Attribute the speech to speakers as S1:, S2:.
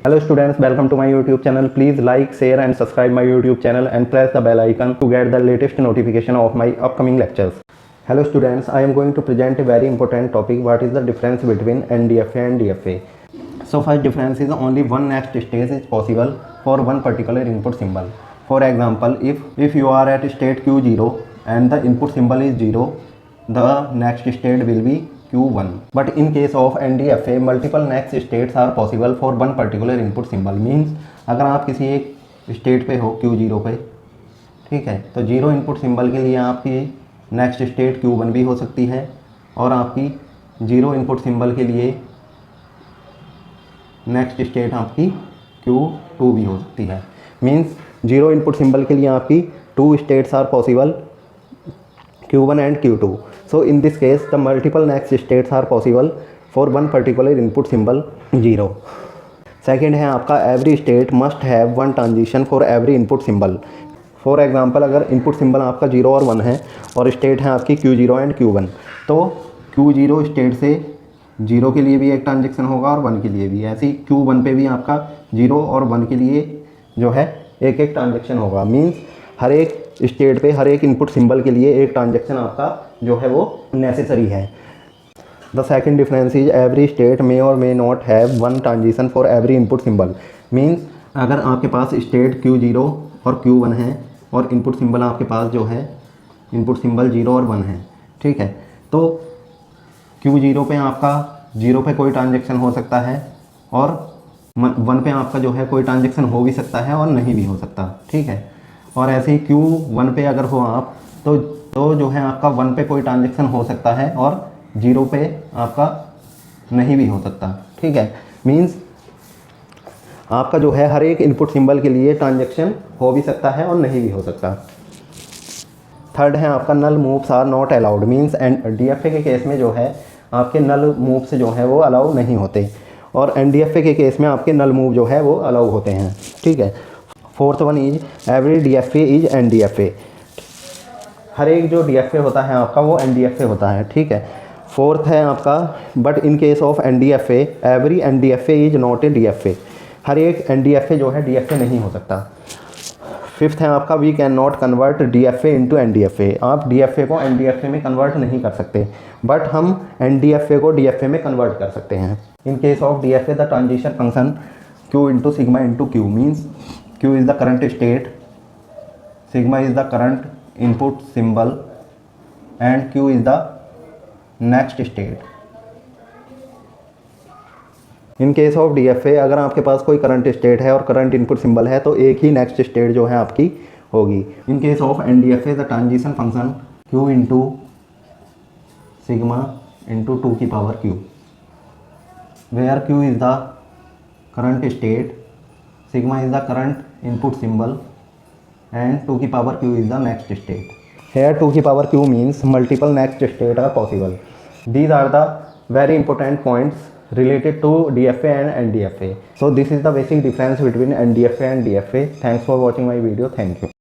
S1: Hello students, welcome to my YouTube channel. Please like, share and subscribe my YouTube channel and press the bell icon to get the latest notification of my upcoming lectures. Hello students, I am going to present a very important topic. What is the difference between NDFA and DFA? So first difference is only one next stage is possible for one particular input symbol. For example, if you are at state Q0 and the input symbol is 0, the next state will be Q1. But in case of NDFA, multiple next states are possible for one particular input symbol. Means अगर आप किसी एक state पे हो Q0 पे, ठीक है, तो 0 इनपुट सिंबल के लिए आपकी नेक्स्ट स्टेट Q1 भी हो सकती है और आपकी 0 इनपुट सिंबल के लिए नेक्स्ट स्टेट आपकी Q2 भी हो सकती है. मीन्स 0 इनपुट सिंबल के लिए आपकी 2 states are possible, Q1 and Q2. So in this case the multiple next states are possible for one particular input symbol 0. Second है आपका every state must have one transition for every input symbol. For example अगर input symbol आपका 0 और 1 है और state है आपकी Q0 and Q1, तो Q0 स्टेट से 0 के लिए भी एक ट्रांजेक्शन होगा और 1 के लिए भी. ऐसे ही Q1 पे भी आपका 0 और 1 के लिए जो है एक एक ट्रांजेक्शन होगा. मीन्स हर एक स्टेट पे हर एक इनपुट सिंबल के लिए एक ट्रांजेक्शन आपका जो है वो नेसेसरी है. The second difference is every state may और may not have one transition for every input symbol. Means अगर आपके पास स्टेट Q0 और Q1 है और इनपुट सिंबल आपके पास जो है इनपुट सिंबल 0 और 1 है, ठीक है, तो Q0 पे आपका 0 पे कोई ट्रांजेक्शन हो सकता है और 1 पे आपका जो है कोई ट्रांजेक्शन हो भी सकता है और नहीं भी हो सकता, ठीक है. और ऐसे ही Q1 पे अगर हो आप तो जो है आपका 1 पे कोई ट्रांजेक्शन हो सकता है और 0 पे आपका नहीं भी हो सकता, ठीक है. मींस आपका जो है हर एक इनपुट सिंबल के लिए ट्रांजेक्शन हो भी सकता है और नहीं भी हो सकता. थर्ड है आपका null moves are not allowed. Means and DFA के केस में जो है आपके नल मूव्स जो है वो अलाउ नहीं होते और NDFA के केस में आपके नल मूव जो है वो अलाउ होते हैं, ठीक है. Fourth one is every DFA is NDFA. हर एक जो DFA होता है आपका वो NDFA होता है, ठीक है. फोर्थ है आपका but in case of NDFA every NDFA is not a DFA. हर एक NDFA जो है DFA नहीं हो सकता. फिफ्थ है आपका we can not convert DFA into NDFA. आप DFA को NDFA में कन्वर्ट नहीं कर सकते बट हम NDFA को DFA में कन्वर्ट कर सकते हैं. इन case of DFA the transition function Q into sigma into Q. Means Q is the current state, sigma is the current input symbol and Q is the next state. In case of DFA अगर आपके पास कोई current state है और current input symbol है तो एक ही next state जो है आपकी होगी. In case of NDFA the transition function Q into sigma into 2 की power Q, where Q is the current state, sigma is the current input symbol and 2 की power Q is the next state. Here 2 की power Q means multiple next state are possible. These are the very important points related to DFA and NDFA. So this is the basic difference between NDFA and DFA. Thanks for watching my video. Thank you.